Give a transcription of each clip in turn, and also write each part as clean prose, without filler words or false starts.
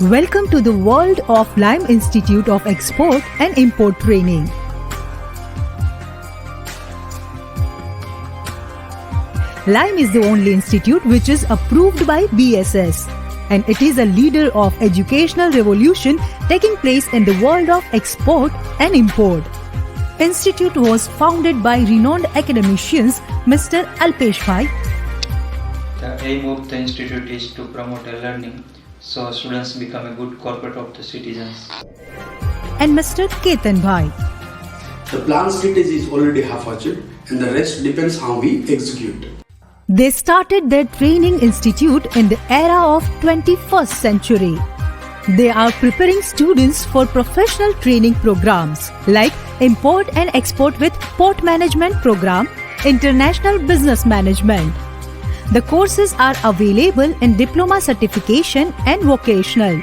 Welcome to the world of Lime Institute of Export and Import Training. Lime is the only institute which is approved by BSS, and it is a leader of educational revolution taking place in the world of export and import. Institute was founded by renowned academicians Mr. Alpesh Bhai. The aim of the institute is to promote learning so students become a good corporate of the citizens. And Mr. Ketan Bhai. The plan strategy is already half achieved and the rest depends how we execute. They started their training institute in the era of 21st century. They are preparing students for professional training programs like Import and Export with Port Management Program, International Business Management. The courses are available in diploma certification and vocational.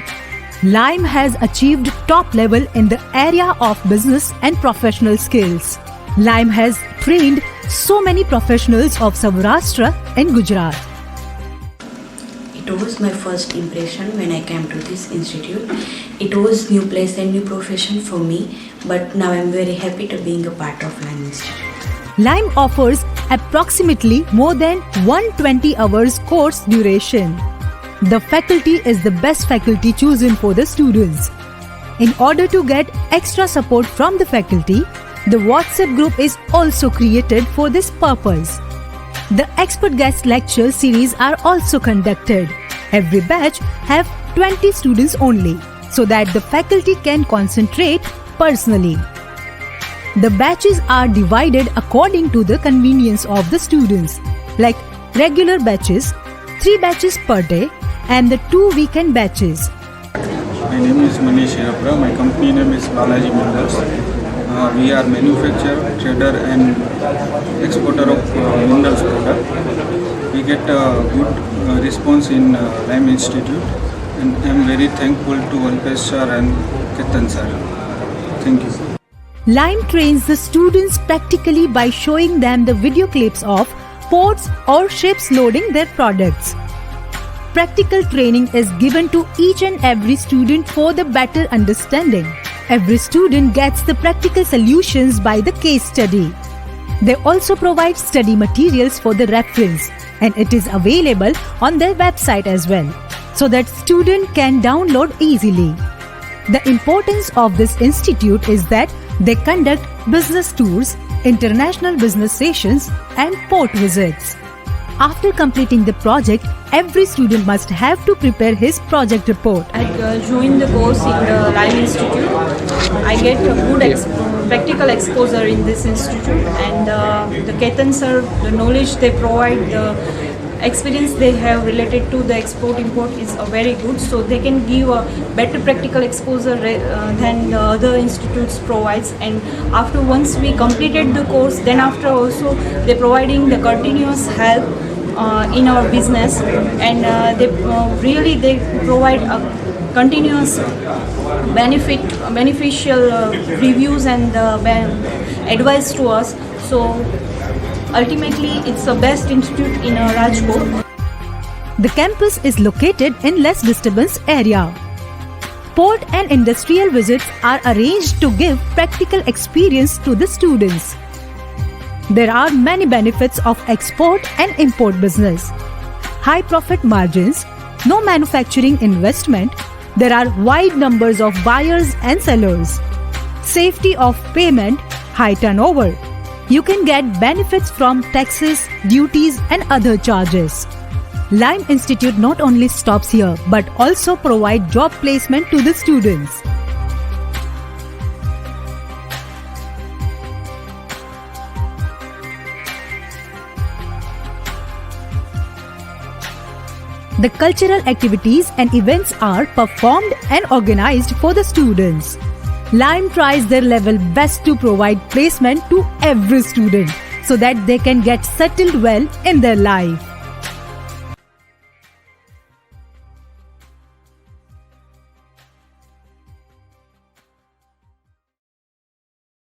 Lime has achieved top level in the area of business and professional skills. Lime has trained so many professionals of Saurashtra and Gujarat. It was my first impression when I came to this institute. It was new place and new profession for me, but now I'm very happy to being a part of Lime Institute. Lime offers approximately more than 120 hours course duration. The faculty is the best faculty chosen for the students. In order to get extra support from the faculty, the WhatsApp group is also created for this purpose. The expert guest lecture series are also conducted. Every batch have 20 students only, so that the faculty can concentrate personally. The batches are divided according to the convenience of the students, like regular batches, 3 batches per day, and the 2 weekend batches. My name is Manish Hirapra. My company name is Balaji Minerals. We are manufacturer, trader and exporter of minerals product. We get a good response in Lime Institute, and I am very thankful to Alpesh sir and Ketan sir. Thank you. Lime trains the students practically by showing them the video clips of ports or ships loading their products. Practical training is given to each and every student for the better understanding. Every student gets the practical solutions by the case study. They also provide study materials for the reference, and it is available on their website as well, so that student can download easily. The importance of this institute is that they conduct business tours, international business sessions, and port visits. After completing the project, every student must have to prepare his project report. I joined the course in the Lime Institute. I get a good practical exposure in this institute, and the Ketan sir, the knowledge they provide, the experience they have related to the export import is very good, so they can give a better practical exposure than the other institutes provides. And after once we completed the course, then after also they providing the continuous help in our business, and they provide a continuous beneficial reviews and advice to us. So ultimately, it's the best institute in Rajkot. The campus is located in less disturbance area. Port and industrial visits are arranged to give practical experience to the students. There are many benefits of export and import business. High profit margins, no manufacturing investment, there are wide numbers of buyers and sellers. Safety of payment, high turnover. You can get benefits from taxes, duties and other charges. Lime Institute not only stops here but also provide job placement to the students. The cultural activities and events are performed and organized for the students. Lime tries their level best to provide placement to every student so that they can get settled well in their life.